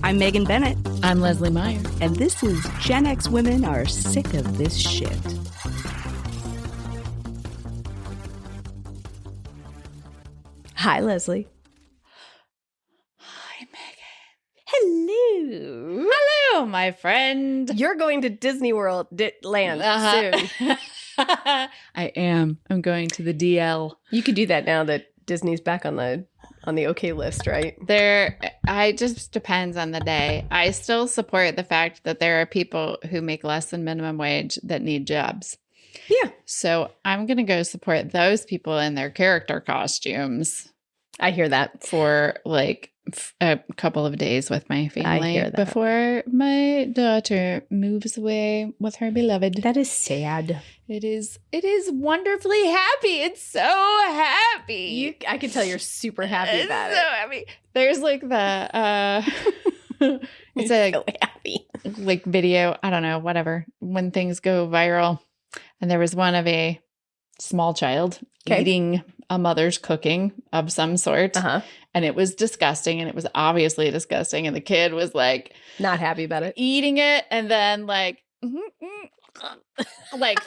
I'm Megan Bennett. I'm Lesley Meyer. And this is Gen X Women Are Sick of This Shit. Hi, Lesley. Hi, Megan. Hello. Hello, my friend. You're going to Disney World land soon. I am. I'm going to the DL. You could do that now that Disney's back on the okay list, right? It just depends on the day. I still support the fact that there are people who make less than minimum wage that need jobs. Yeah. So I'm going to go support those people in their character costumes. I hear that. For like a couple of days with my family before my daughter moves away with her beloved. That is sad. It is wonderfully happy. It's so happy. I can tell you're super happy about it. So happy. There's like the it's a so happy like video. I don't know, whatever. When things go viral, and there was one of a small child eating a mother's cooking of some sort. And it was disgusting, and it was obviously disgusting. And the kid was like not happy about it, eating it, and then like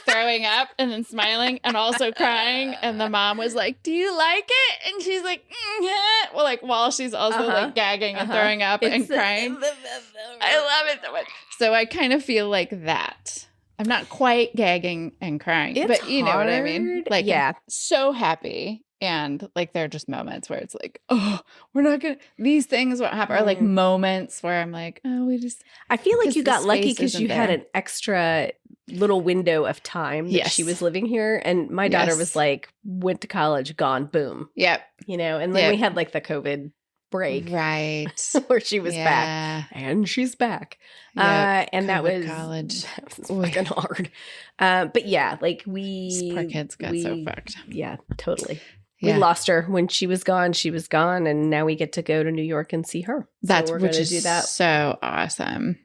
throwing up, and then smiling, and also crying. And the mom was like, "Do you like it?" And she's like, yeah. Well, like while she's also like gagging and throwing up and crying. I love it so much. So I kind of feel like that. I'm not quite gagging and crying, but you know what I mean? Like, yeah, so happy. And like, there are just moments where it's like, oh, we're not going to, these things won't happen. Or like moments where I'm like, oh, I feel like you got lucky because you had an extra little window of time that she was living here. And my daughter was like, went to college, gone, boom. Yep. You know, and then we had like the COVID break. Right. Where she was back. And she's back. Yep. And that was college. That was fucking hard. But yeah, like these poor kids got so fucked. Yeah, totally. Yeah. We lost her when she was gone. She was gone, and now we get to go to New York and see her. That's we're going to do that. So awesome.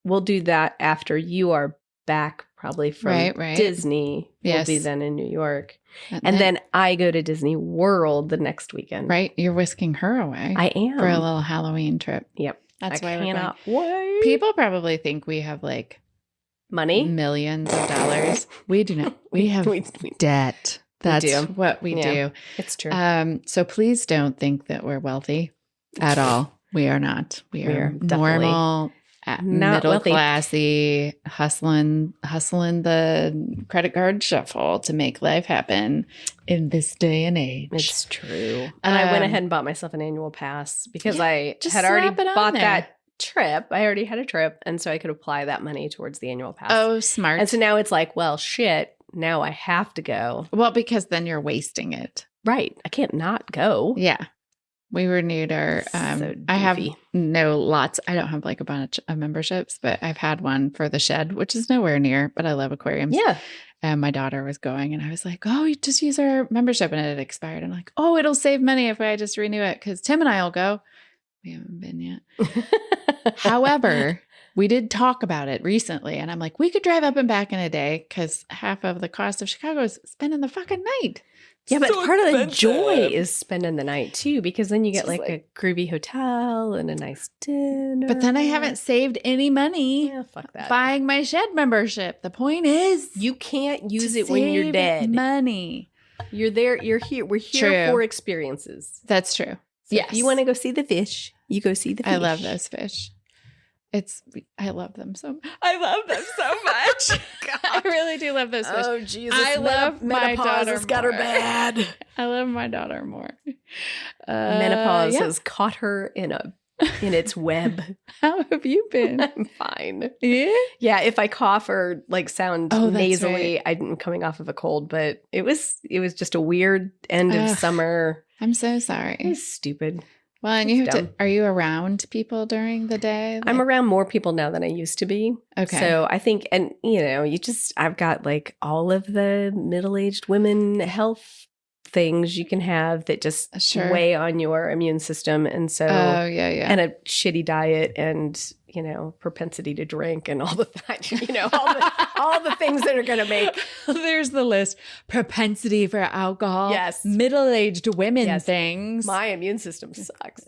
We'll do that after you are back, probably from Disney. Yes. We'll be then in New York, and then I go to Disney World the next weekend. Right, you're whisking her away. I am for a little Halloween trip. Yep, that's why I cannot wait. People probably think we have like money, millions of dollars. We do not. We have debt. That's what we do. It's true. So please don't think that we're wealthy at all. We are not. We are normal, middle classy, hustling the credit card shuffle to make life happen in this day and age. It's true. And I went ahead and bought myself an annual pass because I had already bought that trip. I already had a trip, and so I could apply that money towards the annual pass. Oh, smart. And so now it's like, well, shit. Now I have to go. Well, because then you're wasting it. Right. I can't not go. Yeah. We renewed our, I have lots. I don't have like a bunch of memberships, but I've had one for the Shed, which is nowhere near, but I love aquariums. Yeah. And my daughter was going, and I was like, oh, you just use our membership, and it had expired. I'm like, oh, it'll save money if I just renew it, because Tim and I will go. We haven't been yet. However, we did talk about it recently, and I'm like, we could drive up and back in a day, because half of the cost of Chicago is spending the fucking night. Yeah, but part of the joy is spending the night too, because then you get like a groovy hotel and a nice dinner. But then I haven't saved any money. Yeah, fuck that. Buying my Shed membership. The point is, you can't use it when you're dead. Money. You're there. You're here. We're here for experiences. That's true. So yes. If you want to go see the fish, you go see the fish. I love those fish. I love them so much. I love them so much. I really do love those fish. Oh, Jesus. I love my daughter has got her bad. I love my daughter more. Menopause has caught her in its web. How have you been? I'm fine. Yeah? Yeah, if I cough or like sound nasally, I'm coming off of a cold, but it was just a weird end of summer. I'm so sorry. It was stupid. Well, and you have to, are you around people during the day? I'm around more people now than I used to be. Okay. So I think, and I've got like all of the middle-aged women health things you can have that just weigh on your immune system. And so, and a shitty diet and, propensity to drink and all the, all the things that are going to make. There's the list. Propensity for alcohol. Yes. Middle-aged women things. My immune system sucks.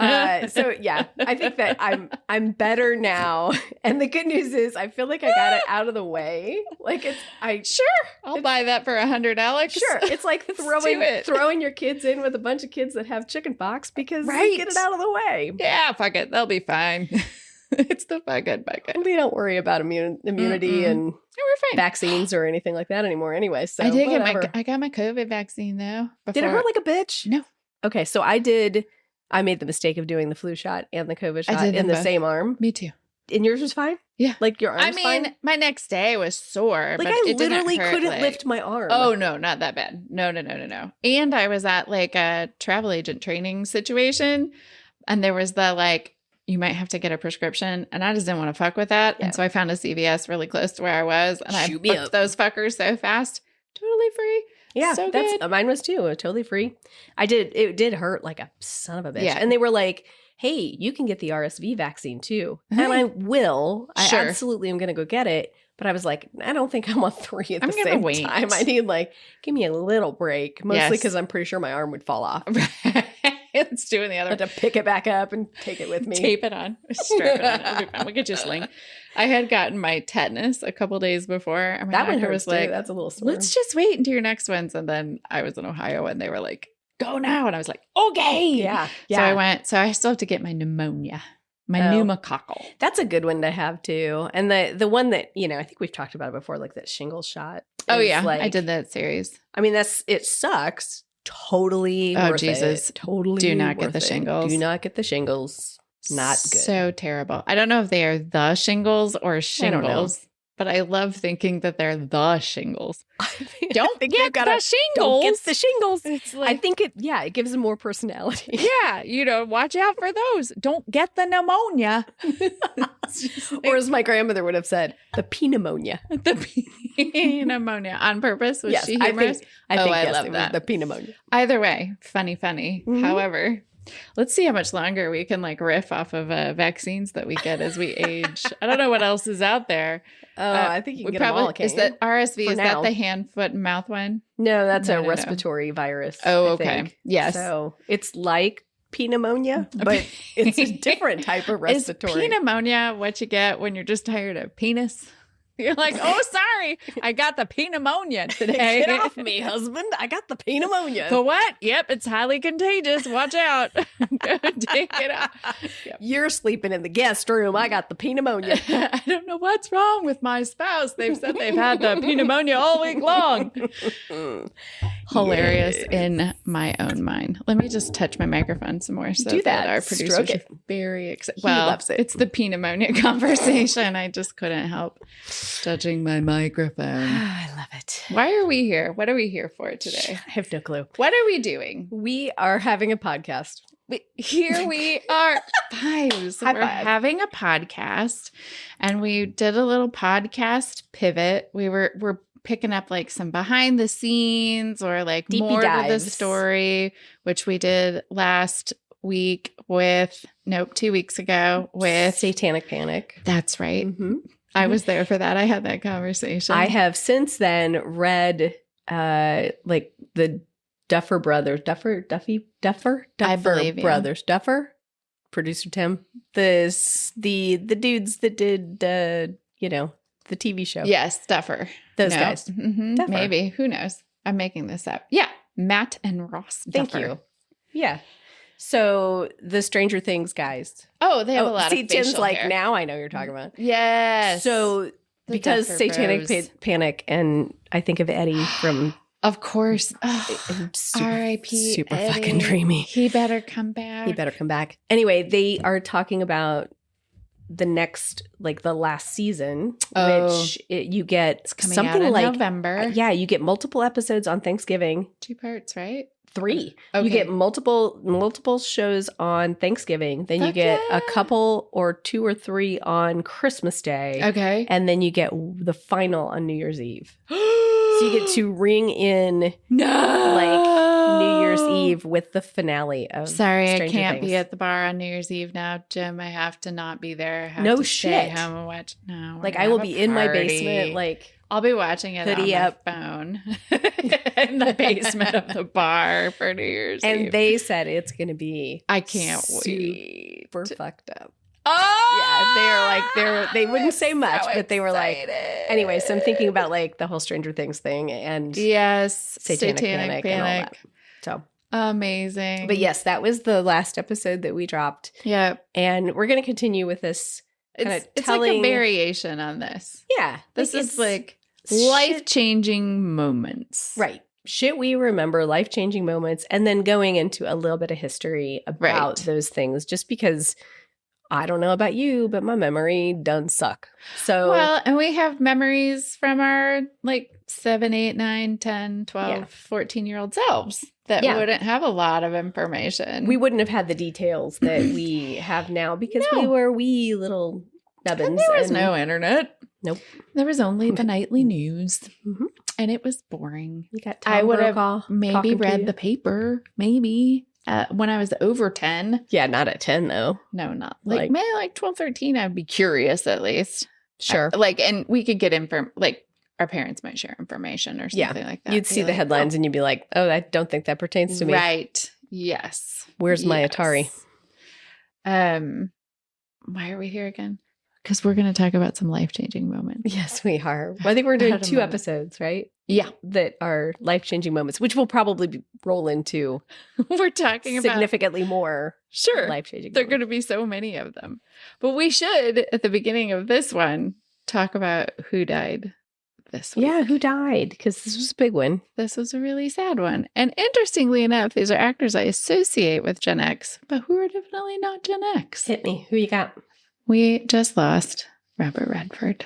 So yeah, I think that I'm better now. And the good news is I feel like I got it out of the way. Like I'll buy that for $100, Alex. Sure. It's like throwing your kids in with a bunch of kids that have chicken pox because you get it out of the way. Yeah, fuck it. They'll be fine. It's the fucking bucket. We don't worry about immunity and we're fine. Vaccines or anything like that anymore anyway. So I got my COVID vaccine though. Did it hurt like a bitch? No. Okay, so I made the mistake of doing the flu shot and the COVID shot in the same arm. Me too. And yours was fine? Yeah. Like your arm's fine? My next day was sore. Like but I it literally didn't hurt, couldn't lift my arm. Oh, no, not that bad. No. And I was at like a travel agent training situation. And there was you might have to get a prescription. And I just didn't want to fuck with that. Yeah. And so I found a CVS really close to where I was. And I booked those fuckers so fast. Totally free. Yeah, so good. Mine was too. Totally free. It did hurt like a son of a bitch. Yeah. And they were like, hey, you can get the RSV vaccine too. And I will. I absolutely am going to go get it. But I was like, I don't think I want 3 at the same time. I need give me a little break. Mostly because I'm pretty sure my arm would fall off. It's doing the other. I had to pick it back up and take it with me. Tape it on. Strap it on. It'll be fine. We could just sling. I had gotten my tetanus a couple days before. And that one was like, that's a little sore. Let's just wait until your next ones. And then I was in Ohio and they were like, go now. And I was like, okay. Yeah. So I went. So I still have to get my pneumonia. My pneumococcal. That's a good one to have too. And the one that, I think we've talked about it before, like that shingle shot. Oh yeah. I did that series. I mean, it sucks. Totally worth Jesus. It. Totally do not get the shingles. Do not get the shingles. Not good. So terrible. I don't know if they are the shingles or shingles, but I love thinking that they're the shingles. Don't get the shingles. Don't get the shingles. It's I think it gives them more personality. Yeah, watch out for those. Don't get the pneumonia. Or as my grandmother would have said, the pneumonia. The pneumonia on purpose. Was she humorous? I think yes, love that. The pneumonia. Either way, funny. Mm-hmm. However, let's see how much longer we can riff off of vaccines that we get as we age. I don't know what else is out there. Oh, I think you can get them all. Is that RSV? Is that the hand, foot, and mouth one? No, that's a respiratory virus. Oh, okay. Yes. So it's like pneumonia, but it's a different type of respiratory. Is pneumonia what you get when you're just tired of penis? You're like, oh, sorry, I got the pneumonia today. Get off me, husband. I got the pneumonia. The what? Yep, it's highly contagious. Watch out. Go take it out. Yep. You're sleeping in the guest room. I got the pneumonia. I don't know what's wrong with my spouse. They've said they've had the pneumonia all week long. Hilarious in my own mind. Let me just touch my microphone some more so do that. Our producers are very excited. Well, he loves it. It's the pneumonia conversation. I just couldn't help touching my microphone. I love it. Why are we here? What are we here for today? I have no clue. What are we doing? We are having a podcast. Here we are. Fives. We're having a podcast, and we did a little podcast pivot. We're picking up some behind the scenes or Deepy more dives. to the story, which we did last week 2 weeks ago with Satanic Panic. That's right. Mm-hmm. I was there for that. I had that conversation. I have since then read the Duffer Brothers. Duffer I believe Brothers. You. Duffer, producer Tim. The dudes that did the TV show. Yes, Duffer. Those guys. Mm-hmm. Maybe. Who knows? I'm making this up. Yeah. Matt and Ross Duffer. Thank you. Yeah. So the Stranger Things guys. Oh, they have a lot of facial Tim's like, hair. now I know you're talking about. Yes. So because Satanic Panic, and I think of Eddie from... Of course. R.I.P. Super Eddie. Fucking dreamy. He better come back. Anyway, they are talking about the next, the last season, which you get something out in November. Yeah, you get multiple episodes on Thanksgiving. 2 parts, right? 3. Okay. You get multiple shows on Thanksgiving. Then you get a couple or 2 or 3 on Christmas Day. Okay. And then you get the final on New Year's Eve. So you get to ring in New Year's Eve with the finale of Stranger I can't Things. be at the bar on New Year's Eve now, Jim. I have to not be there. I have No to shit. Stay home and watch. No, I will be in my basement I'll be watching it hoodie on up. my phone in the basement of the bar for New Year's Eve. And they said it's going to be I can't wait. Super fucked up. Oh! Yeah, they wouldn't say much, but they were excited. like, anyway, so I'm thinking about like the whole Stranger Things thing and yes, Satanic Panic and all that. So amazing. But yes, that was the last episode that we dropped. Yeah. And we're going to continue with this. It's like a variation on this. Yeah. This is like life-changing moments. Right. Shit we remember, life-changing moments, and then going into a little bit of history about those things, just because I don't know about you, but my memory done suck. So well, and we have memories from our like 7, 8, 9, 10, 12, 14-year-old selves that wouldn't have a lot of information. We wouldn't have had the details that we have now because we were wee little nubbins. And there was no internet. Nope. There was only the nightly news. Mm-hmm. And it was boring. You got Tom I would Brokaw have maybe read the paper, maybe. When I was over 10. Yeah, not at 10 though. No, not. Maybe like 12, 13, I'd be curious at least. Sure. And we could get like our parents might share information or something like that. You'd see the headlines and you'd be like, oh, I don't think that pertains to me. Right. Yes. Where's my Atari? Why are we here again? Because we're going to talk about some life-changing moments. Yes, we are. Well, I think we're doing 2 episodes, right? Yeah. That are life-changing moments, which will probably roll into we're talking about significantly more life-changing There are going to be so many of them. But we should, at the beginning of this one, talk about who died this week. Yeah, who died? Because this was a big one. This was a really sad one. And interestingly enough, these are actors I associate with Gen X, but who are definitely not Gen X. Hit me. Who you got? We just lost Robert Redford.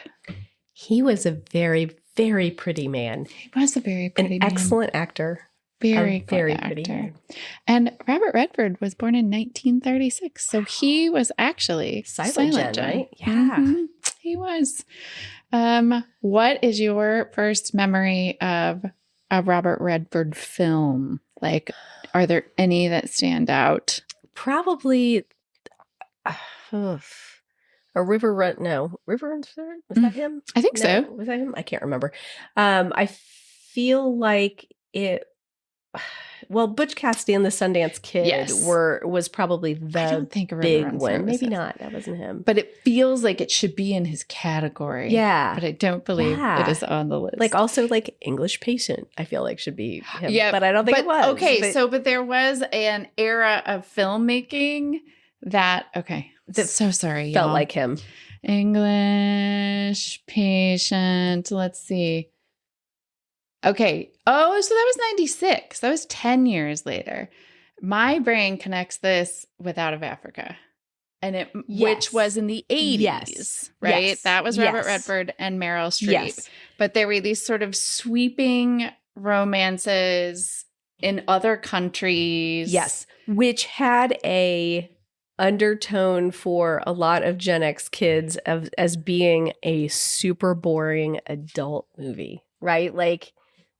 He was a very, very pretty man. He was a very pretty man. An excellent actor. Very pretty man. And Robert Redford was born in 1936. So he was actually Silent Gen, right? Yeah. Mm-hmm. He was. What is your first memory of a Robert Redford film? Like, are there any that stand out? Probably a River Run. No, River Run. Was that him? I think so. Was that him? I can't remember. I feel like it. Well, Butch Cassidy and the Sundance Kid was probably the big one. Maybe not. That wasn't him. But it feels like it should be in his category. Yeah. But I don't believe it is on the list. Like also like English Patient, I feel like should be him. Yeah. But I don't think it was. Okay. But there was an era of filmmaking that, so sorry, felt y'all. like him. English Patient. Let's see. Okay. Oh, so that was 96. That was 10 years later. My brain connects this with Out of Africa. And which was in the 80s, right? Yes. That was Robert Redford and Meryl Streep. Yes. But there were these sort of sweeping romances in other countries. Yes. Which had a undertone for a lot of Gen X kids as being a super boring adult movie, right? Like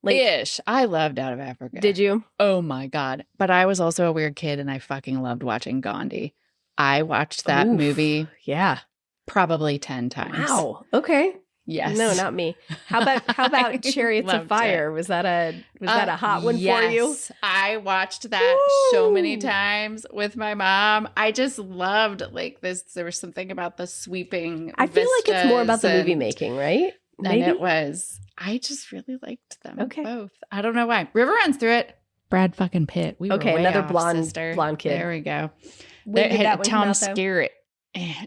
ish. I loved Out of Africa. Did you? Oh my God. But I was also a weird kid and I fucking loved watching Gandhi. I watched that movie. Yeah. Probably 10 times. Wow. Okay. Yes. No, not me. How about Chariots of Fire? Was that a hot one for you? I watched that so many times with my mom. I just loved like this. There was something about the sweeping. I feel like it's more about the movie making, right? Maybe? And it was. I just really liked them both. I don't know why. River runs through it. Brad fucking Pitt. We were way another off, blonde kid. There we go. When did that one Tom come out, though? Skerritt.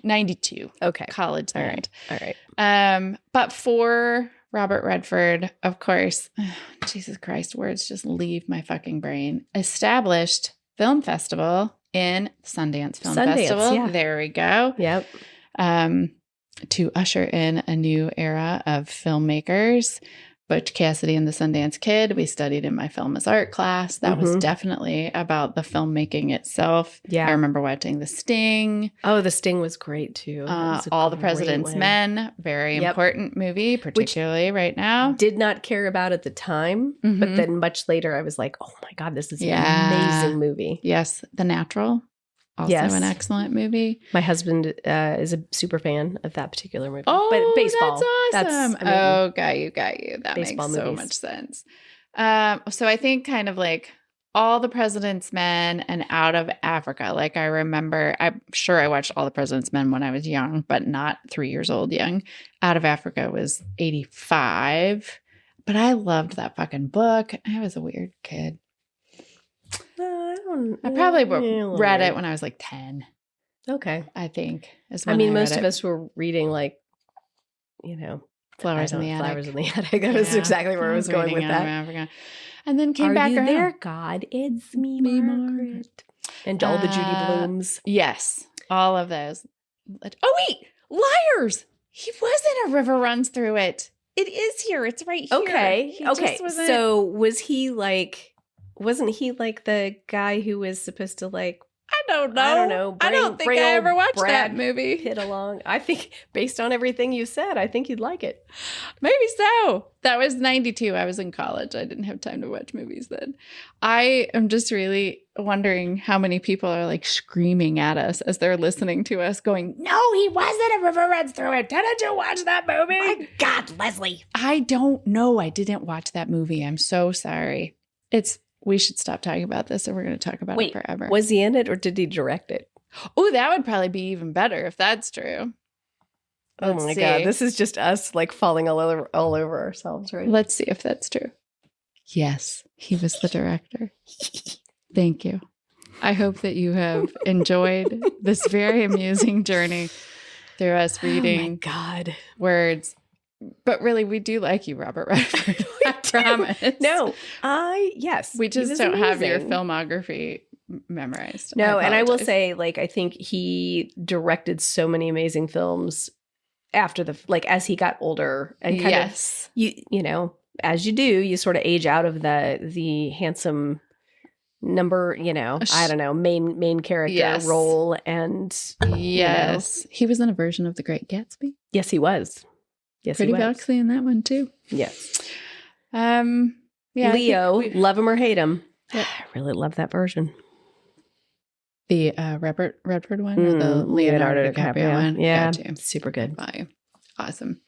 92. Okay. College. All right. But for Robert Redford, of course, Jesus Christ, words just leave my fucking brain. Established film festival in Sundance Film Festival. Yeah. There we go. Yep. To usher in a new era of filmmakers. Butch Cassidy and the Sundance Kid. We studied in my film as art class. That was definitely about the filmmaking itself. Yeah. I remember watching The Sting. Oh, The Sting was great too. All the President's Men. Very important movie, particularly right now. Did not care about at the time, but then much later I was like, oh my God, this is an amazing movie. Yes. The Natural. Also an excellent movie. My husband is a super fan of that particular movie. Oh, but baseball. That's awesome. Got you. That makes so much sense. So I think kind of like All the President's Men and Out of Africa. Like I remember, I'm sure I watched All the President's Men when I was young, but not 3 years old young. Out of Africa was 85. But I loved that fucking book. I was a weird kid. I probably read it when I was like 10. Okay. I think. I mean, most of us were reading like, Flowers in the Attic. Flowers in the Attic. That was exactly where I was going with that. Africa. And then came back around. Are you there, God? It's me, Margaret. And all the Judy Blooms. Yes. All of those. Oh, wait. Liars. He was in A River Runs Through It. It is here. It's right here. Okay. So wasn't he like the guy who was supposed to like, I don't know. I don't think I ever watched that movie. Hit along. I think based on everything you said, I think you'd like it. Maybe so. That was 92. I was in college. I didn't have time to watch movies then. I am just really wondering how many people are like screaming at us as they're listening to us going, no, he wasn't. A River Runs Through It. Didn't you watch that movie? My God, Lesley. I don't know. I didn't watch that movie. I'm so sorry. We should stop talking about this or we're going to talk about it forever. Was he in it or did he direct it? Oh, that would probably be even better if that's true. Oh my God. This is just us like falling all over ourselves, right? Let's see if that's true. Yes, he was the director. Thank you. I hope that you have enjoyed this very amusing journey through us reading words. But really, we do like you, Robert Redford. I promise. No, yes. We just don't have your filmography memorized. No, and I will say, like, I think he directed so many amazing films after as he got older and kind of, you know, as you do, you sort of age out of the handsome number, I don't know, main character role. And he was in a version of The Great Gatsby. Yes, he was. Yes, Pretty Boxley in that one too. Yes. Leo, love him or hate him. I really love that version. The Redford one or the Leonardo DiCaprio one? Yeah, super good. Bye. Awesome.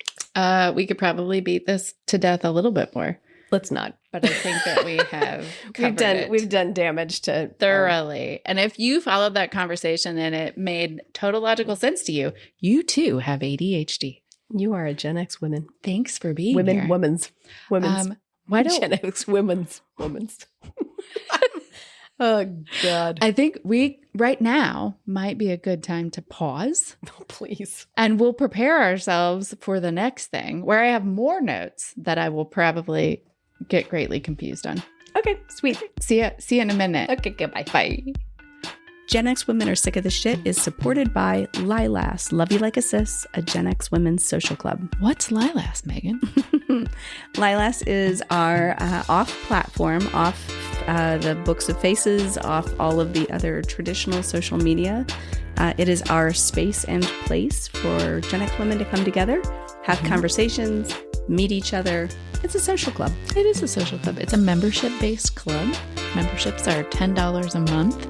We could probably beat this to death a little bit more. Let's not. But I think that we have we've done damage to thoroughly. And if you followed that conversation and it made total logical sense to you, you too have ADHD. You are a Gen X woman. Thanks for being here. Women's. Why don't Gen X women's? Oh, God. I think we right now might be a good time to pause. Oh, please. And we'll prepare ourselves for the next thing where I have more notes that I will probably get greatly confused on. Okay, sweet. See you in a minute. Okay, goodbye. Bye. Gen X Women Are Sick of the Shit is supported by Lilas, Love You Like a Sis, a Gen X women's social club. What's Lilas, Megan? Lilas is our off-platform, off the Books of Faces, off all of the other traditional social media. It is our space and place for Gen X women to come together, have conversations, meet each other. It's a social club. It is a social club. It's a membership-based club. Memberships are $10 a month.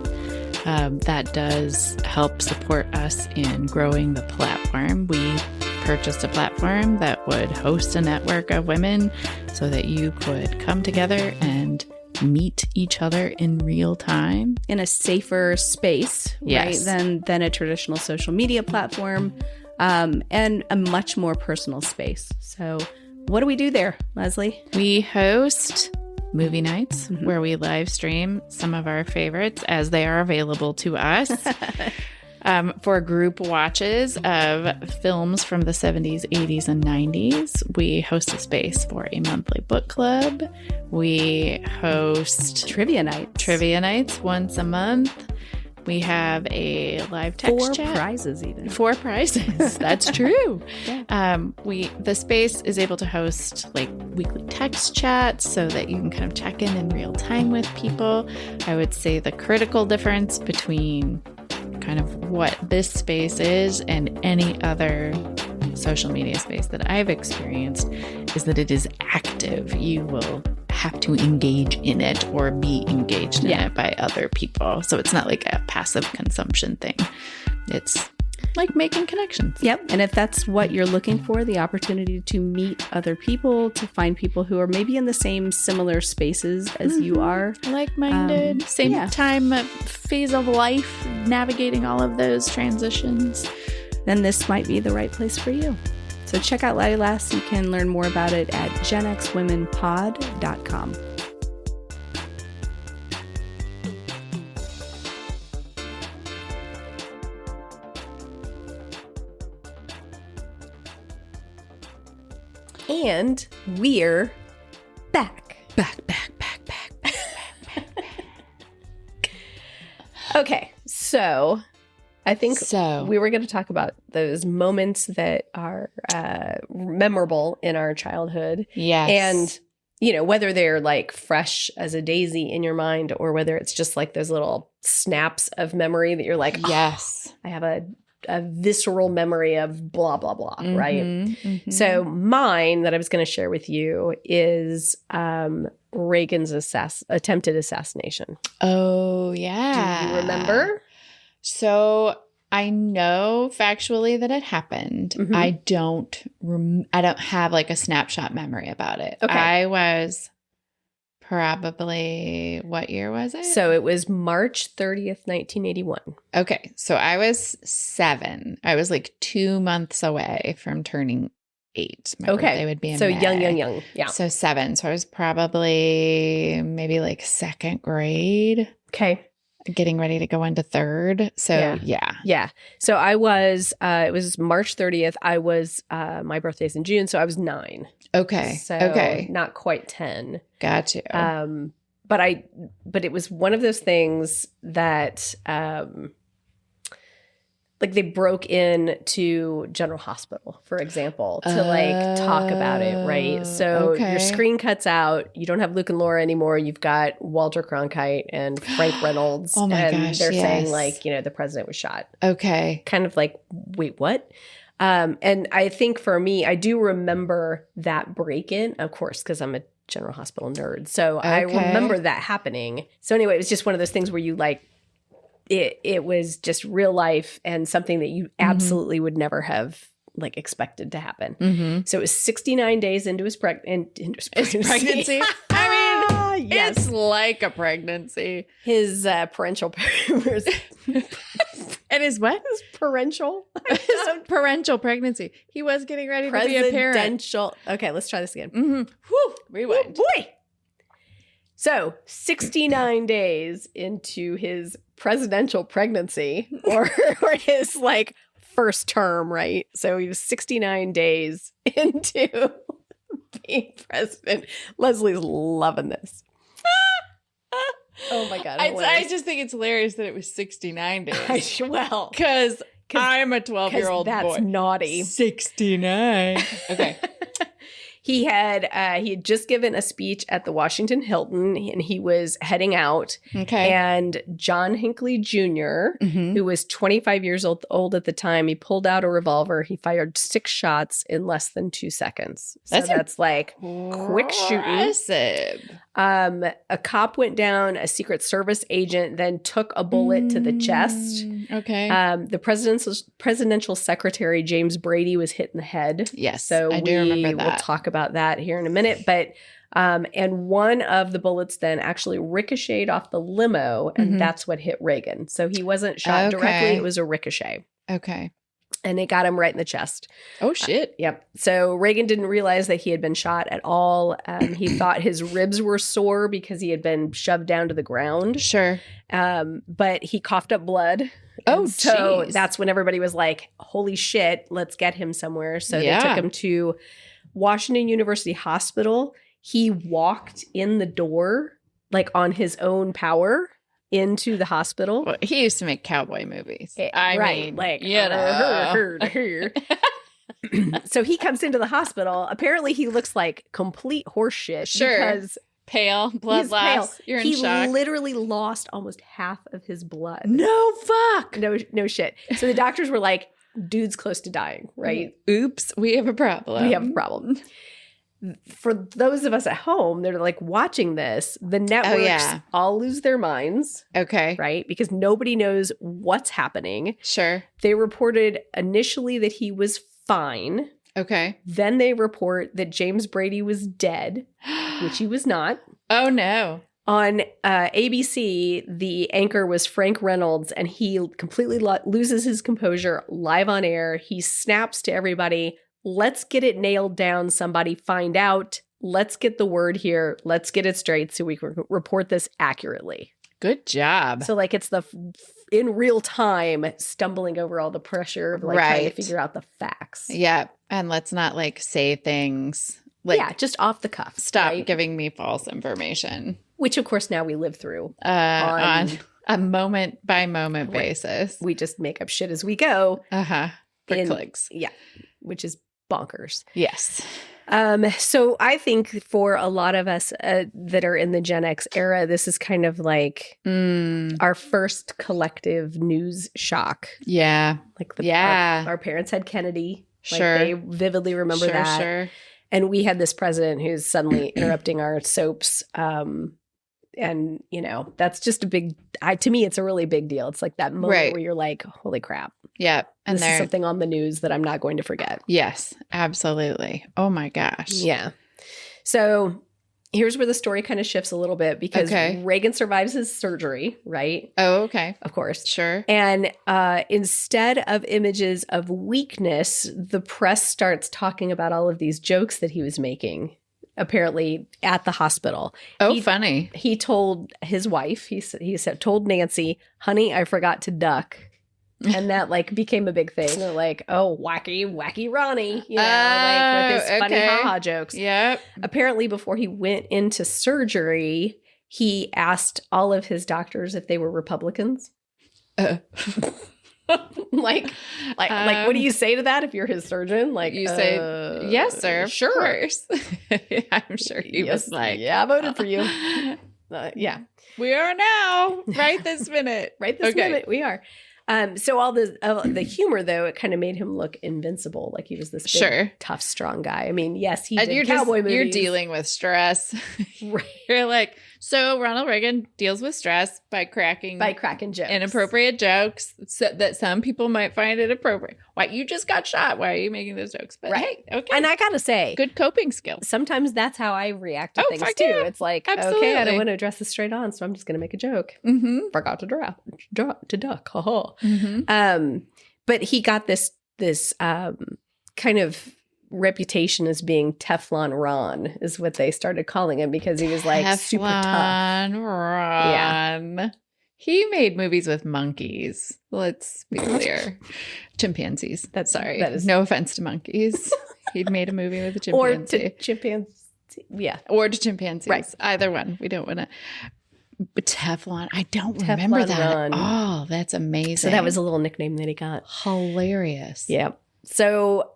That does help support us in growing the platform. We purchased a platform that would host a network of women so that you could come together and meet each other in real time. In a safer space, right, than a traditional social media platform, and a much more personal space. So what do we do there, Lesley? We host movie nights where we live stream some of our favorites as they are available to us for group watches of films from the 70s, 80s, and 90s. We host a space for a monthly book club. We host trivia nights once a month. We have a live text chat. 4 prizes even. 4 prizes. That's true. Yeah. The space is able to host like weekly text chats so that you can kind of check in real time with people. I would say the critical difference between kind of what this space is and any other social media space that I've experienced is that it is active. You will have to engage in it or be engaged in it by other people. So it's not like a passive consumption thing. It's like making connections. Yep. And if that's what you're looking for, the opportunity to meet other people, to find people who are maybe in the same similar spaces as you are. Like-minded, same time, phase of life, navigating all of those transitions. Then this might be the right place for you. So check out Lilas. You can learn more about it at genxwomenpod.com. And we're back. Back. Okay, so I think we were going to talk about those moments that are memorable in our childhood. Yes. And, you know, whether they're like fresh as a daisy in your mind or whether it's just like those little snaps of memory that you're like, yes, I have a visceral memory of blah, blah, blah, right? Mm-hmm. So mine that I was going to share with you is Reagan's attempted assassination. Oh, yeah. Do you remember? So I know factually that it happened. Mm-hmm. I don't have like a snapshot memory about it. Okay. I was probably, what year was it? So it was March 30th, 1981. Okay. So I was 7. I was like 2 months away from turning 8. My birthday would be in May. young. Yeah. So 7. So I was probably maybe like 2nd grade. Okay. Getting ready to go into 3rd. So yeah. So I was, it was March 30th. I was, my birthday's in June. So I was 9. Okay. So not quite 10. Got you. But it was one of those things that, like they broke in to General Hospital, for example, to like talk about it, right? So your screen cuts out. You don't have Luke and Laura anymore. You've got Walter Cronkite and Frank Reynolds. Oh my gosh, they're saying like, you know, the president was shot. Okay. Kind of like, wait, what? And I think for me, I do remember that break-in, of course, because I'm a General Hospital nerd. So I remember that happening. So anyway, it was just one of those things where you like, it was just real life and something that you absolutely would never have like expected to happen. Mm-hmm. So it was 69 days into his pregnancy. I mean, yes. It's like a pregnancy. His parental and his what? His parental. His parental pregnancy. He was getting ready to be a parent. Okay, let's try this again. Mm-hmm. Whew, rewind. Woo, boy. So 69 days into his presidential pregnancy or his like first term, right? So he was 69 days into being president. Leslie's loving this. Oh my God. I just think it's hilarious that it was 69 days. Well, because I'm a 12-year-old boy. That's naughty. 69. Okay. He had just given a speech at the Washington Hilton, and he was heading out. Okay. And John Hinckley Jr., who was 25 years old at the time, he pulled out a revolver. He fired 6 shots in less than 2 seconds. So that's like quick shooting. A cop went down. A Secret Service agent then took a bullet to the chest. Okay. The presidential secretary, James Brady, was hit in the head. Yes, so I do remember that. We'll talk about that here in a minute. But and one of the bullets then actually ricocheted off the limo, and that's what hit Reagan. So he wasn't shot directly. It was a ricochet. Okay. And it got him right in the chest. Oh, shit. Yep. So Reagan didn't realize that he had been shot at all. He thought his ribs were sore because he had been shoved down to the ground. Sure. But he coughed up blood. Oh, so that's when everybody was like, holy shit, let's get him somewhere. So they took him to Washington University Hospital. He walked in the door, like on his own power, into the hospital. Well, he used to make cowboy movies. I mean, like, you know. So he comes into the hospital. Apparently, he looks like complete horseshit. Sure. Because pale, blood loss. You're in shock. He literally lost almost half of his blood. No fuck. No shit. So the doctors were like, dude's close to dying, right? Oops, we have a problem. for those of us at home that are like watching this, the networks all lose their minds. Okay. Right? Because nobody knows what's happening. Sure. They reported initially that he was fine. Okay. Then they report that James Brady was dead, which he was not. Oh, no. On ABC, the anchor was Frank Reynolds, and he completely loses his composure live on air. He snaps to everybody, let's get it nailed down. Somebody find out. Let's get the word here. Let's get it straight so we can report this accurately. Good job. So like it's the in real time stumbling over all the pressure of like trying to figure out the facts. Yeah. And let's not like say things like just off the cuff. Stop giving me false information. Which of course now we live through on a moment by moment basis. We just make up shit as we go. For clicks. Yeah. Which is bonkers. Yes. So I think for a lot of us that are in the Gen X era, this is kind of like our first collective news shock. Yeah. Like our parents had Kennedy. Sure. Like they vividly remember that. Sure. And we had this president who's suddenly interrupting our soaps. And, you know, that's just a big, to me, it's a really big deal. It's like that moment where you're like, holy crap. Yeah. And this is something on the news that I'm not going to forget. Yes, absolutely. Oh my gosh. Yeah. So here's where the story kind of shifts a little bit because Reagan survives his surgery, right? Oh, okay. Of course. Sure. And instead of images of weakness, the press starts talking about all of these jokes that he was making, apparently at the hospital. Oh, funny. He told his wife, he told Nancy, honey, I forgot to duck. And that like became a big thing. They're like, oh, wacky Ronnie, you know, like with his funny ha-ha jokes. Yep. Apparently before he went into surgery, he asked all of his doctors if they were Republicans. Like, what do you say to that if you're his surgeon? Like, you say, yes, sir. Of course. I'm sure he was like, yeah, I voted for you. Yeah. We are now, right this minute. Right this minute, we are. So all the humor, though, it kind of made him look invincible, like he was this big, tough, strong guy. I mean, yes, he did cowboy movies. You're dealing with stress. Right. You're like, so Ronald Reagan deals with stress by cracking jokes, inappropriate jokes that some people might find inappropriate. Why, you just got shot? Why are you making those jokes? But hey, okay. And I gotta say, good coping skills. Sometimes that's how I react to things too. Yeah. It's like, okay, I don't want to address this straight on, so I'm just gonna make a joke. Forgot to duck. But he got this kind of reputation as being Teflon Ron is what they started calling him because he was like super tough. Teflon Ron. Yeah. He made movies with monkeys. Let's be clear. Chimpanzees. That is no offense to monkeys. He'd made a movie with a chimpanzee. Or to chimpanzee. Yeah. Or to chimpanzees. Right. Either one. We don't want to. But Teflon, I don't remember that at all. That's amazing. So that was a little nickname that he got. Hilarious. Yeah. So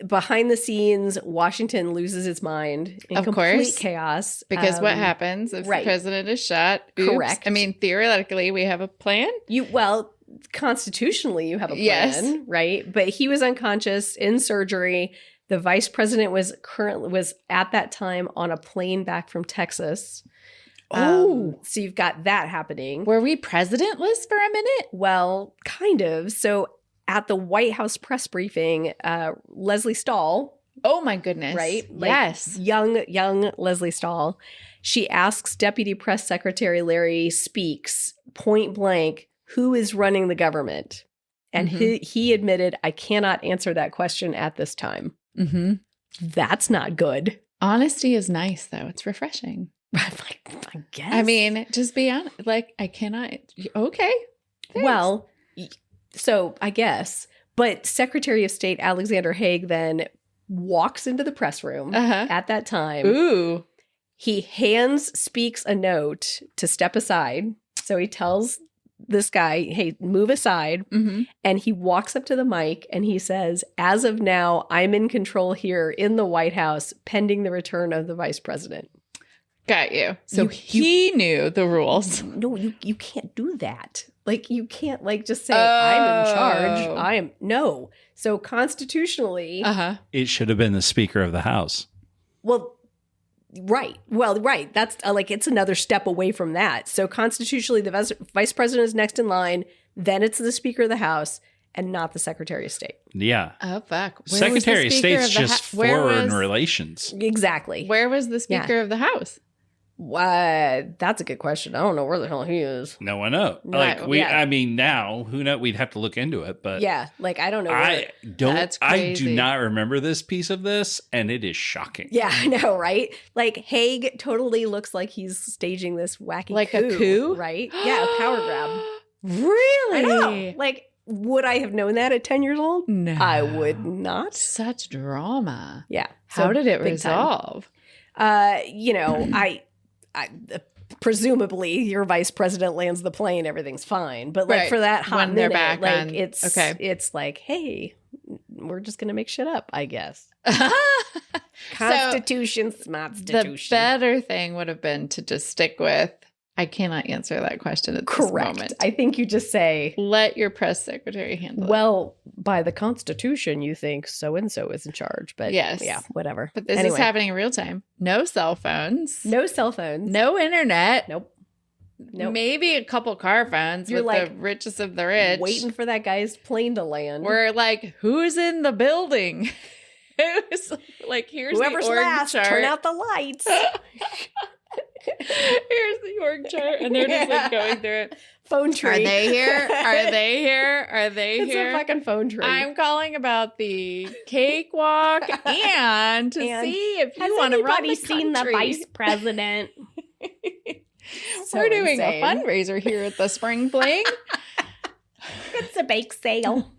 behind the scenes, Washington loses its mind in complete chaos. Because what happens if the president is shot? Oops. Correct. I mean, theoretically, we have a plan. Constitutionally, you have a plan, right? But he was unconscious in surgery. The vice president was at that time on a plane back from Texas. So you've got that happening. Were we presidentless for a minute? Well, kind of. So at the White House press briefing, Lesley Stahl. Oh my goodness. Right? Yes. Young Lesley Stahl. She asks Deputy Press Secretary Larry Speakes point blank, who is running the government? And he admitted, I cannot answer that question at this time. That's not good. Honesty is nice, though. It's refreshing. I guess. I mean, just be honest. Like, I cannot. Okay. Thanks. Well, so I guess. But Secretary of State Alexander Haig then walks into the press room at that time. Ooh. He hands Speakes a note to step aside. So he tells this guy, hey, move aside. And he walks up to the mic and he says, as of now, I'm in control here in the White House pending the return of the vice president. Got you. So he knew the rules. No, you can't do that. Like, you can't just say, I'm in charge. No. So constitutionally. It should have been the Speaker of the House. Well, right. Well, right. That's like, it's another step away from that. So constitutionally, the vice president is next in line. Then it's the Speaker of the House and not the Secretary of State. Yeah. Oh, fuck. Secretary of State's just foreign relations. Exactly. Where was the Speaker of the House? That's a good question. I don't know where the hell he is. No one knows. I mean, now, who knows? We'd have to look into it, but yeah, like I don't know. I do not remember this piece of this, and it is shocking. Yeah, I know, right? Like Haig totally looks like he's staging this wacky like a coup, right? Yeah, a power grab. Really? I know. Like, would I have known that at 10 years old? No, I would not. Such drama. Yeah. How did it resolve? I presumably your vice president lands the plane, everything's fine. But like for that hot when minute, back like on, it's like, hey, we're just gonna make shit up, I guess. Constitution. The better thing would have been to just stick with, I cannot answer that question at this moment. I think you just say, let your press secretary handle it. Well, by the Constitution, you think so-and-so is in charge. But yes. Yeah, whatever. But this is happening in real time. No cell phones. No cell phones. No internet. Nope. Maybe a couple car phones. You're with like the richest of the rich. Waiting for that guy's plane to land. We're like, who's in the building? Who's like, here's whoever's the org last, chart. Turn out the lights. Here's the org chart, and they're just like going through it. Phone tree. Are they here? Are they here? Are they here? It's a fucking phone tree. I'm calling about the cakewalk and to see if you want to run the country. Seen the vice president? We're doing a fundraiser here at the Spring Fling. It's a bake sale.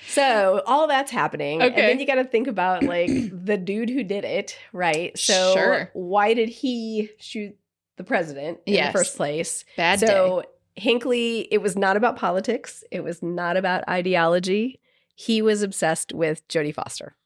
So all that's happening. Okay. And then you got to think about like the dude who did it, right? So why did he shoot the president in the first place? Bad day. Hinckley, it was not about politics. It was not about ideology. He was obsessed with Jodie Foster.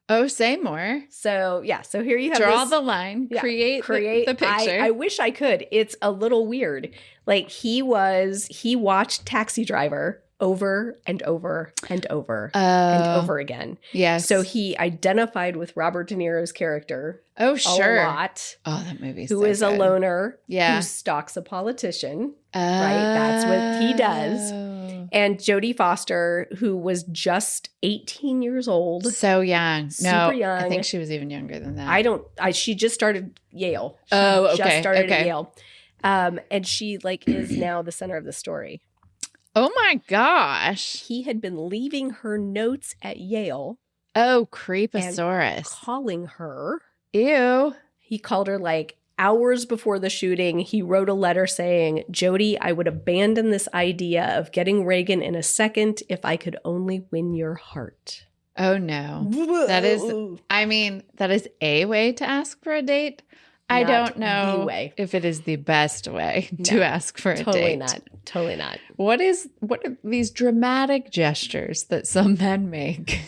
Oh, say more. So here you have Draw the line, create the picture. I wish I could. It's a little weird. Like he watched Taxi Driver over and over and over and over again. Yes. So he identified with Robert De Niro's character. Oh, sure. A lot. Oh, that movie's who so is good. A loner. Yeah. Who stalks a politician. Right. That's what he does. And Jodie Foster, who was just 18 years old. So young. Super young. I think she was even younger than that. She just started Yale. Just started at Yale. And she like is now the center of the story. Oh my gosh. He had been leaving her notes at Yale. Oh, creeposaurus. And calling her. Ew. He called her like hours before the shooting. He wrote a letter saying, Jodie, I would abandon this idea of getting Reagan in a second if I could only win your heart. Oh no. That is a way to ask for a date. I don't know if it is the best way to ask for a date. Totally not. What are these dramatic gestures that some men make?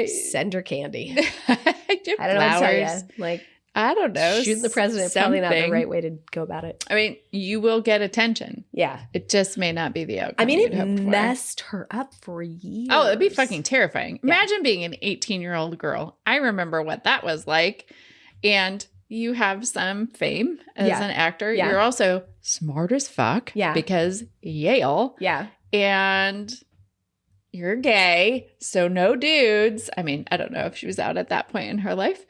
Send her candy. I don't know what to tell you. Like, I don't know. Shooting the president probably not the right way to go about it. I mean, you will get attention. Yeah. It just may not be the outcome. I mean, it messed her up for years. Oh, it'd be fucking terrifying. Yeah. Imagine being an 18-year-old girl. I remember what that was like. And you have some fame as an actor. Yeah. You're also smart as fuck. Yeah. Because Yale. Yeah. And you're gay. So no dudes. I mean, I don't know if she was out at that point in her life.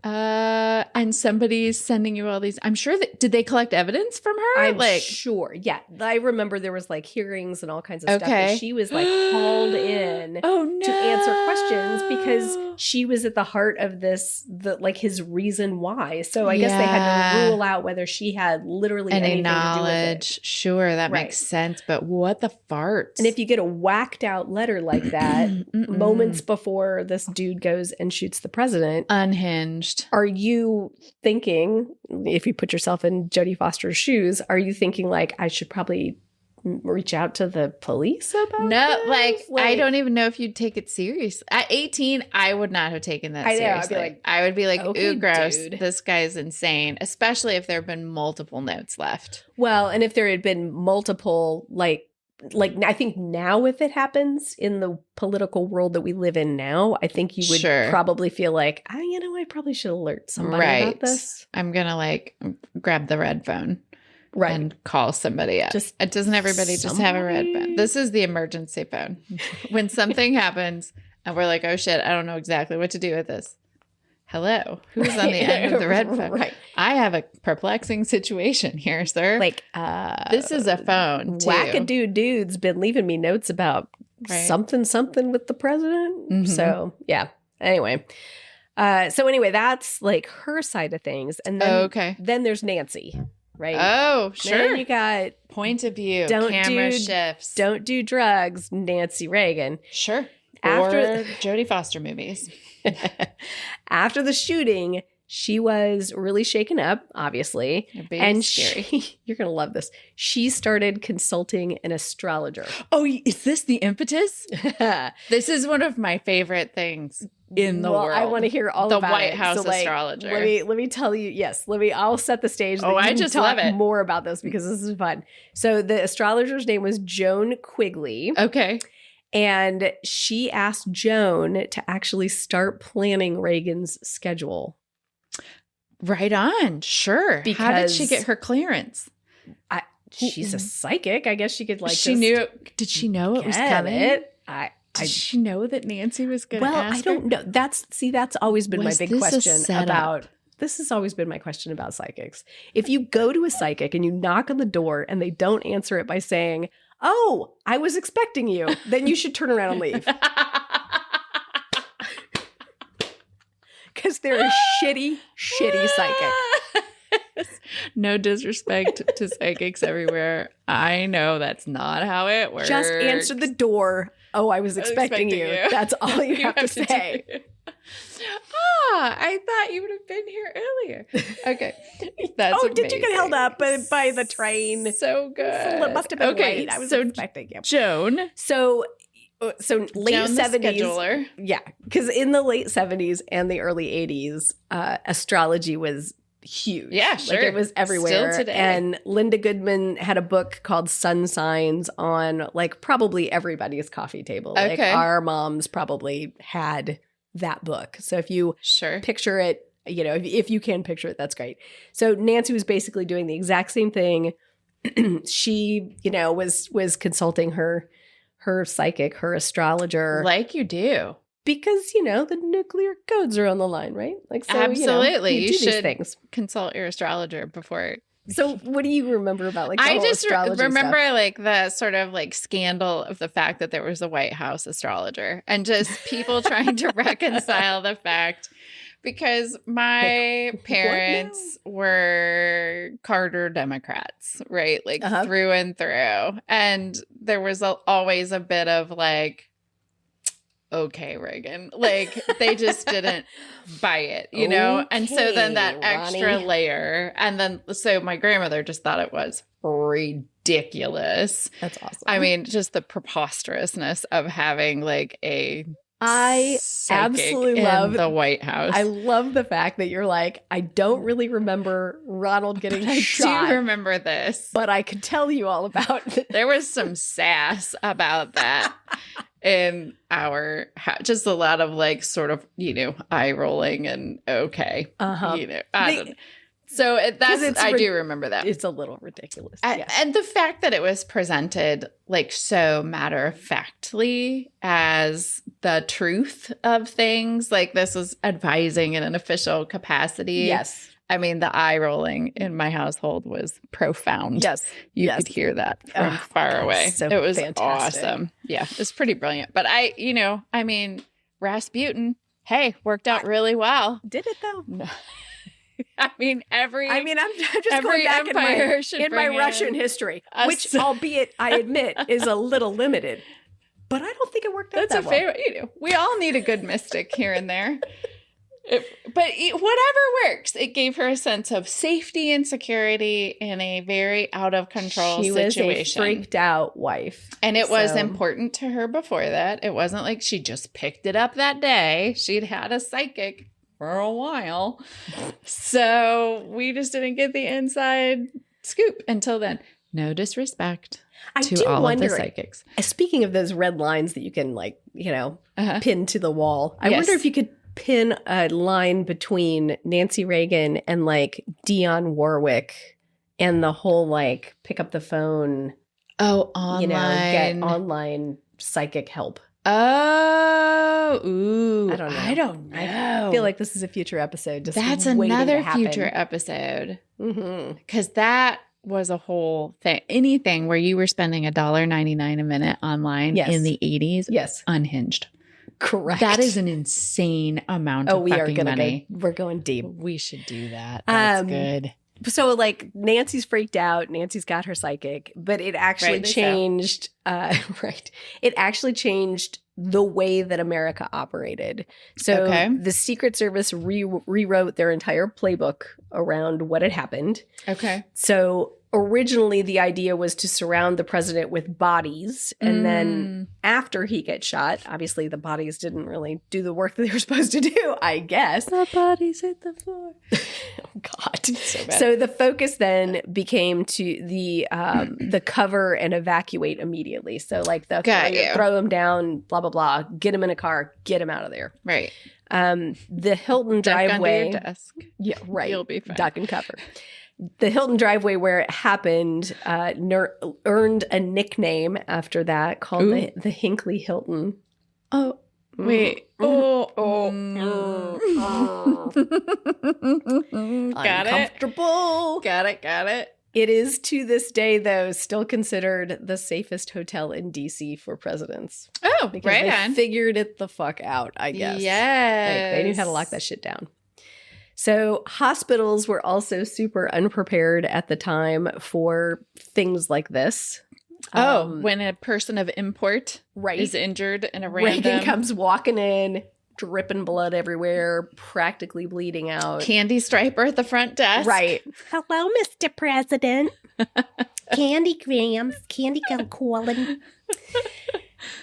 And somebody's sending you all these. I'm sure did they collect evidence from her? I'm sure. Yeah. I remember there was like hearings and all kinds of stuff. And she was like called in to answer questions because she was at the heart of his reason why. So I guess they had to rule out whether she had literally any knowledge. To do with it. Sure. That makes sense. But what the fart? And if you get a whacked out letter like that moments before this dude goes and shoots the president. Unhinged. Are you thinking, if you put yourself in Jodie Foster's shoes, are you thinking like, I should probably reach out to the police about this? Like I don't even know if you'd take it serious. At 18, I would not have taken that seriously. I would be like, okay, ooh, gross. Dude. This guy's insane, especially if there have been multiple notes left. Well, and if there had been multiple, like, like, I think now if it happens in the political world that we live in now, I think you would probably feel like, I probably should alert somebody about this. I'm going to like grab the red phone. Right. And call somebody up. Doesn't everybody just have a red phone? This is the emergency phone. When something happens and we're like, oh shit, I don't know exactly what to do with this. Hello. Who's on the end of the red phone? Right. I have a perplexing situation here, sir. Like, this is a phone, too. Wackadoo dude's been leaving me notes about something with the president. Mm-hmm. So, yeah. Anyway. That's like her side of things. And then, then there's Nancy. Right. Oh, sure. Then you got point of view, camera shifts. Don't do drugs, Nancy Reagan. Sure. After Jodie Foster movies. After the shooting, she was really shaken up, obviously. And you're going to love this. She started consulting an astrologer. Oh, is this the impetus? This is one of my favorite things in the world. I want to hear all about the White House astrologer. Let me tell you. Yes, I'll set the stage. I just love it. More about this because this is fun. So the astrologer's name was Joan Quigley. Okay. And she asked Joan to actually start planning Reagan's schedule. Right on. Sure. Because how did she get her clearance? She's a psychic. I guess she could like. Did she know it was coming? Did she know that Nancy was going to ask her? I don't know. That's always been my big question about. This has always been my question about psychics. If you go to a psychic and you knock on the door and they don't answer it by saying, "Oh, I was expecting you," then you should turn around and leave. Because they're a shitty psychic. No disrespect to psychics everywhere. I know that's not how it works. Just answer the door. "Oh, I was expecting you." That's all you have to say. I thought you would have been here earlier. Okay. That's amazing. Did you get held up by the train? So good. It must have been late. I was expecting you. Joan. So late 70s. Yeah. Because in the late 70s and the early 80s, astrology was huge. Yeah, sure. Like it was everywhere. Still today. And Linda Goodman had a book called Sun Signs on like probably everybody's coffee table. Okay. Like our moms probably had that book. So if you picture it, if you can picture it, that's great. So Nancy was basically doing the exact same thing. She, was consulting her psychic, her astrologer. Like you do. Because, the nuclear codes are on the line, right? Like, so, absolutely. You do should these things. Consult your astrologer before. So what do you remember about like the I whole just remember stuff? Like the sort of like scandal of the fact that there was a White House astrologer and just people trying to reconcile the fact because my parents were Carter Democrats, right? Like through and through. And there was always a bit of like, okay, Reagan. Like they just didn't buy it, Okay, and so then that extra layer. And then, so my grandmother just thought it was ridiculous. That's awesome. I mean, just the preposterousness of having like I absolutely love the White House. I love the fact that you're like, I don't really remember Ronald getting shot. I do remember this. But I could tell you all about it. There was some sass about that in our house. Just a lot of like sort of, eye rolling and okay. I don't know. So I do remember that. It's a little ridiculous. And the fact that it was presented like so matter-of-factly as the truth of things, like this was advising in an official capacity. Yes. I mean, the eye rolling in my household was profound. Yes. You could hear that from far away. So it was fantastic. Awesome. Yeah, it was pretty brilliant. But Rasputin, hey, worked out really well. Did it though? No. I'm just going back in my Russian history, which, albeit I admit, is a little limited. But I don't think it worked out that well. That's a favorite. We all need a good mystic here and there. Whatever works. It gave her a sense of safety and security in a very out of control situation. She was a freaked out wife. And it was important to her before that. It wasn't like she just picked it up that day. She'd had a psychic for a while. So we just didn't get the inside scoop until then. No disrespect. to all of the psychics. Speaking of those red lines that you can pin to the wall, I wonder if you could pin a line between Nancy Reagan and Dionne Warwick and the whole pick up the phone. Oh, online. Get online psychic help. Oh, ooh. I don't know. I feel like this is a future episode. That's another future episode. Because that was a whole thing. Anything where you were spending $1.99 a minute online in the 80s. Yes. Unhinged. Correct. That is an insane amount of fucking money. We're going deep. We should do that. That's good. So Nancy's freaked out. Nancy's got her psychic, but it actually changed. It actually changed the way that America operated. So the Secret Service rewrote their entire playbook around what had happened. Okay. So originally the idea was to surround the president with bodies. And then after he gets shot, obviously the bodies didn't really do the work that they were supposed to do, I guess. The bodies hit the floor. Oh, God. So the focus then became to the cover and evacuate immediately. So throw him down, blah, blah, blah, get him in a car, get him out of there. Right. The Hilton driveway. Under your desk. Yeah, right. You'll be fine. Duck and cover. The Hilton driveway where it happened earned a nickname after that called the Hinckley Hilton. Oh, wait. Got Uncomfortable. Got it. It is to this day, though, still considered the safest hotel in D.C. for presidents. Oh, because they figured it the fuck out, I guess. Yes. They knew how to lock that shit down. So hospitals were also super unprepared at the time for things like this. When a person of import is injured in a random... Reagan comes walking in, dripping blood everywhere, practically bleeding out. Candy striper at the front desk. Right. Hello, Mr. President. Candy grams, candy calling.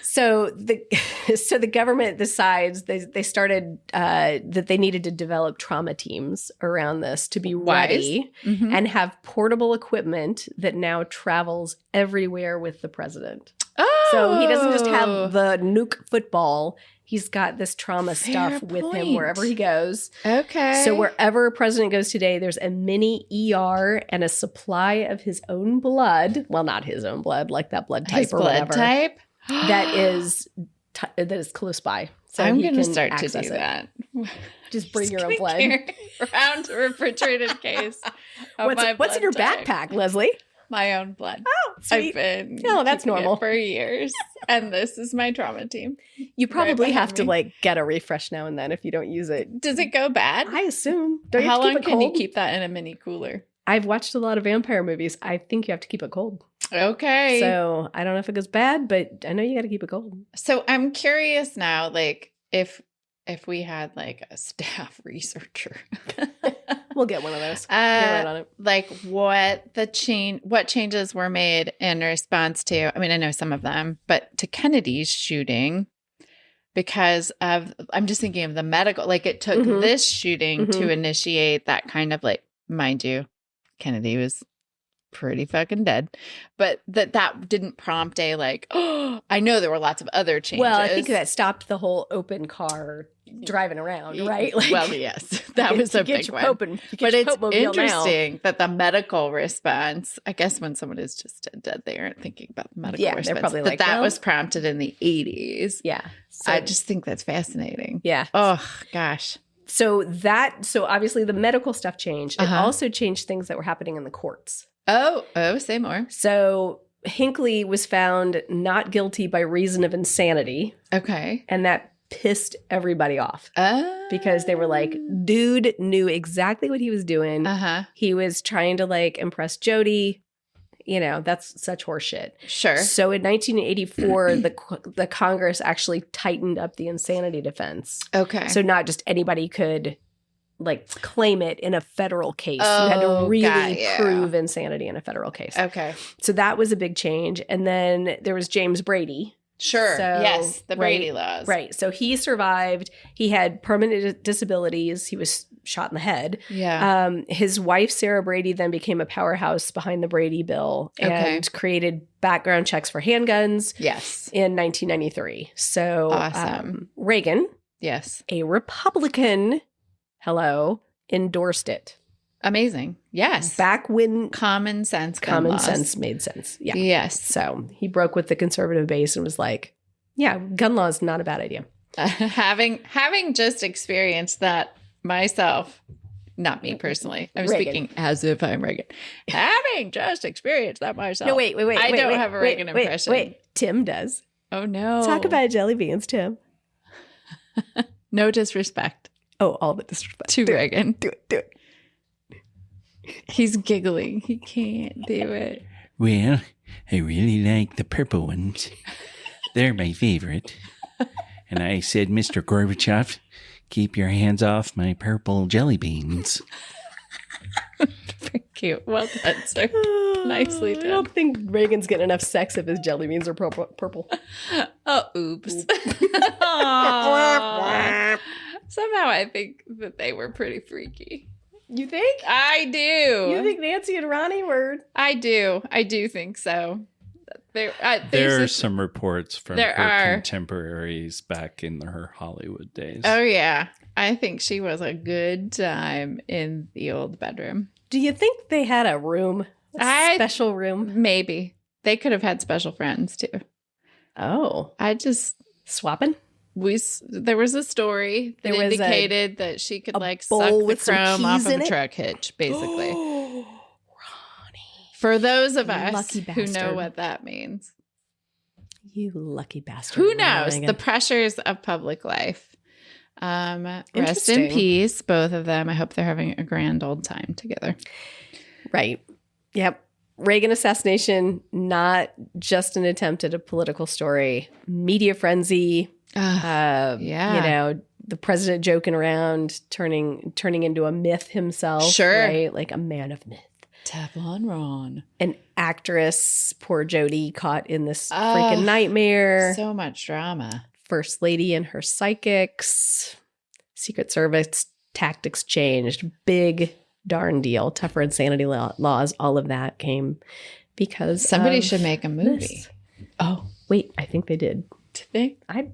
So the government decides they started that they needed to develop trauma teams around this to be ready and have portable equipment that now travels everywhere with the president. Oh. So he doesn't just have the nuke football. He's got this trauma stuff with him wherever he goes. Okay. So wherever a president goes today, there's a mini ER and a supply of his own blood. Well, not his own blood, like that blood type his or blood whatever. Type? that is close by. So I'm going to start to do that. Just bring your own blood. Around a refrigerated case. What's in your backpack, Lesley? My own blood. Oh, sweet. I've been that's normal for years. And this is my trauma team. You probably have to get a refresh now and then if you don't use it. Does it go bad? I assume. How long can you keep that in a mini cooler? I've watched a lot of vampire movies. I think you have to keep it cold. Okay. So I don't know if it goes bad, but I know you got to keep it cold. So I'm curious now, if we had a staff researcher. We'll get one of those. Get right on it. What changes were made in response to, I know some of them, but to Kennedy's shooting because of, I'm just thinking of the medical, it took this shooting to initiate that kind of mind you, Kennedy was pretty fucking dead, but that didn't prompt a I know there were lots of other changes. Well, I think that stopped the whole open car driving around, right? Yes, that was a big one. But it's interesting that the medical response, I guess when someone is just dead, they aren't thinking about the medical response. They're probably that was prompted in the 80s. Yeah. So, I just think that's fascinating. Yeah. Oh, gosh. So obviously the medical stuff changed. It also changed things that were happening in the courts. Oh, say more. So Hinckley was found not guilty by reason of insanity. Okay. And that pissed everybody off. Because they were like, dude knew exactly what he was doing. He was trying to impress Jody. That's such horseshit. Sure. So in 1984, the Congress actually tightened up the insanity defense. Okay. So not just anybody could claim it in a federal case. You had to really prove insanity in a federal case. Okay. So that was a big change. And then there was James Brady, Sure. So, yes. The Brady laws. Right. So he survived. He had permanent disabilities. He was shot in the head. Yeah. His wife, Sarah Brady, then became a powerhouse behind the Brady bill and created background checks for handguns. Yes. In 1993. So awesome. Reagan, yes, a Republican, endorsed it. Amazing. Yes. Back when common sense made sense. Yeah. Yes. So he broke with the conservative base and was like, yeah, gun law is not a bad idea. Having just experienced that myself, not me personally. I'm speaking as if I'm Reagan. Having just experienced that myself. No, wait. I don't have a Reagan impression. Wait, Tim does. Oh, no. Talk about jelly beans, Tim. No disrespect. Oh, all the disrespect. To Reagan. Do it. He's giggling. He can't do it. Well, I really like the purple ones. They're my favorite. And I said, Mr. Gorbachev, keep your hands off my purple jelly beans. Very cute. Well done, sir. Nicely done. I don't think Reagan's getting enough sex if his jelly beans are purple. Oh, oops. Somehow I think that they were pretty freaky. You think? I do. You think Nancy and Ronnie were? I do. I do think so. There are some reports from her contemporaries back in her Hollywood days. Oh, yeah. I think she was a good time in the old bedroom. Do you think they had a room? Special room? Maybe. They could have had special friends, too. Oh. Swapping? There was a story that indicated that she could suck the chrome off of a truck hitch, basically. Ronnie. For those of us who know what that means. You lucky bastard. Who knows? The pressures of public life. Rest in peace, both of them. I hope they're having a grand old time together. Right. Yep. Reagan assassination, not just an attempt at a political story. Media frenzy. The president joking around, turning into a myth himself. Sure. Right? Like a man of myth. Teflon Ron. An actress, poor Jodie, caught in this freaking nightmare. So much drama. First lady and her psychics. Secret Service tactics changed. Big darn deal. Tougher insanity laws. All of that came because somebody should make a movie. This. Oh, wait. I think they did. Did they? I'm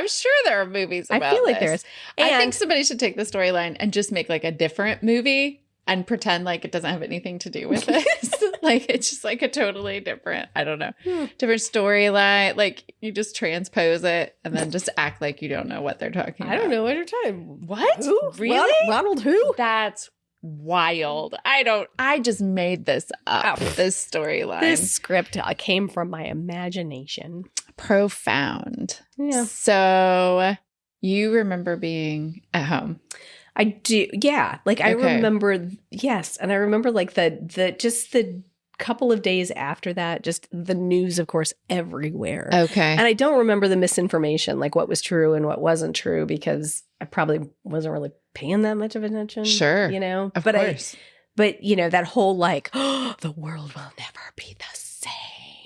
sure there are movies about I feel like this. there is. I think somebody should take the storyline and just make like a different movie and pretend like it doesn't have anything to do with this. Like it's just like a totally different, I don't know, different storyline. Like you just transpose it and then just act like you don't know what they're talking about. I don't know what you're talking. What? Who? Really? Ronald who? That's wild. I just made this up. This storyline. This script came from my imagination. Profound. Yeah. So you remember being at home? I do. Yeah. Like I remember. Yes. And I remember like the couple of days after that, just the news, of course, everywhere. Okay. And I don't remember the misinformation, like what was true and what wasn't true, because I probably wasn't really paying that much of attention. Sure. You know, of course. But you know, that whole like, the world will never be the same.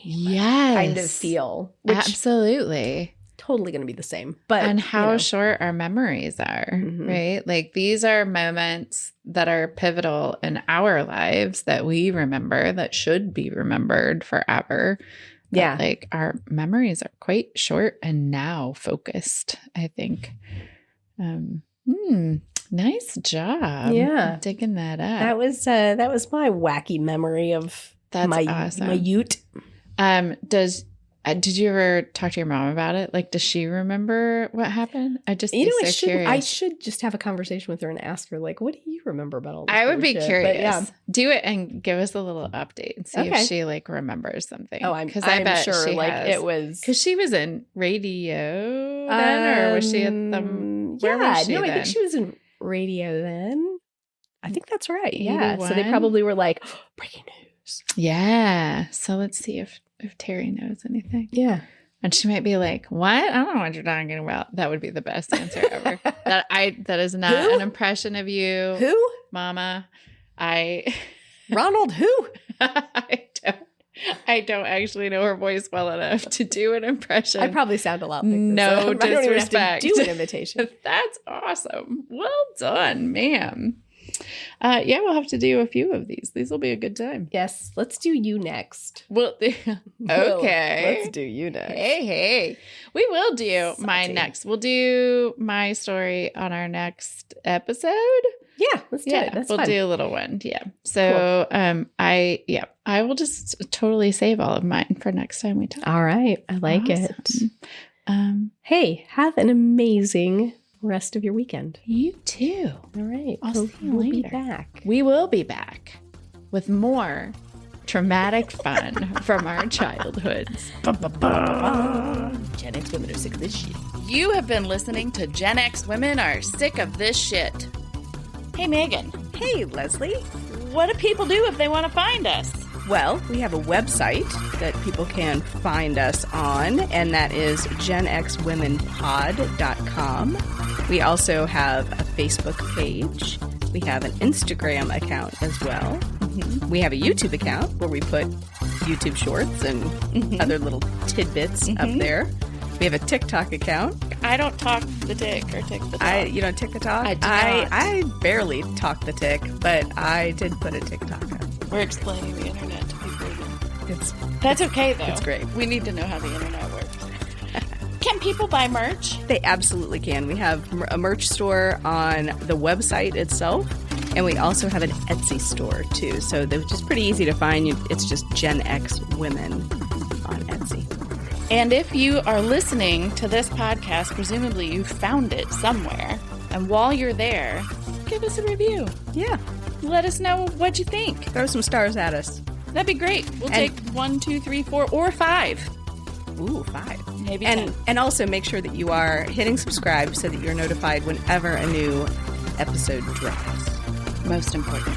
Yes. Kind of feel. Which absolutely. Totally going to be the same. But and how short our memories are, right? Like these are moments that are pivotal in our lives that we remember, that should be remembered forever. But like our memories are quite short and now focused, I think. Nice job. Yeah. Digging that up. That was my wacky memory of my ute. Did you ever talk to your mom about it? Like, does she remember what happened? I just curious. I should just have a conversation with her and ask her, like, what do you remember about all this? I would be curious. But, yeah. Do it and give us a little update and see if she like remembers something. Oh, I'm bet sure she like has. It was because she was in radio then, or was she at the? Where was she? No, I think she was in radio then. I think that's right. Yeah. So they probably were like breaking news. Yeah. So let's see if Terry knows anything. Yeah. And she might be like, what? I don't know what you're talking about. That would be the best answer ever. That is not an impression of you. Who? Mama. Ronald who? I don't. I don't actually know her voice well enough to do an impression. I probably sound a lot like no this. disrespect. I don't even have to do an imitation. That's awesome. Well done, ma'am. Yeah, we'll have to do a few of these. These will be a good time. Yes, let's do you next. Well, okay. Let's do you next. Hey. We will do mine next. We'll do my story on our next episode. Yeah, let's do it. That's we'll fun. do a little one. Yeah. So, cool. I will just totally save all of mine for next time we talk. All right. I like it. Hey, have an amazing rest of your weekend. You too. All right. I'll see you we'll later. Be back. We will be back with more traumatic fun from our childhoods. Gen X women are sick of this shit. You have been listening to Gen X Women Are Sick of This Shit. Hey, Megan. Hey, Lesley. What do people do if they want to find us? Well, we have a website that people can find us on, and that is genxwomenpod.com. We also have a Facebook page. We have an Instagram account as well. Mm-hmm. We have a YouTube account where we put YouTube shorts and other little tidbits up there. We have a TikTok account. I don't talk the tick or tick the talk. You don't tick the talk? I do not. I barely talk the tick, but I did put a TikTok up. We're explaining the internet to people again. That's okay, though. It's great. We need to know how the internet works. Can people buy merch? They absolutely can. We have a merch store on the website itself, and we also have an Etsy store, too. So they're just pretty easy to find. It's just Gen X Women on Etsy. And if you are listening to this podcast, presumably you found it somewhere. And while you're there, give us a review. Yeah. Let us know what you think. Throw some stars at us. That'd be great. We'll take 1, 2, 3, 4, or 5. Ooh, 5. Maybe 10. And also make sure that you are hitting subscribe so that you're notified whenever a new episode drops. Most important.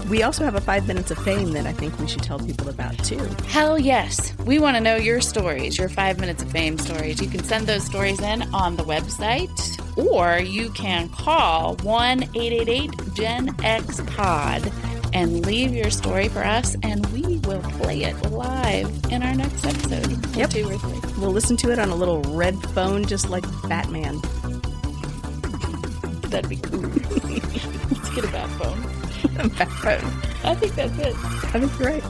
We also have a 5 minutes of fame that I think we should tell people about, too. Hell yes. We want to know your stories, your 5 minutes of fame stories. You can send those stories in on the website, or you can call 1-888-GEN-X-POD and leave your story for us, and we will play it live in our next episode. Yep. 2 or 3. We'll listen to it on a little red phone just like Batman. That'd be cool. Let's get a bat phone. A bat phone. I think that's it. I think you're right.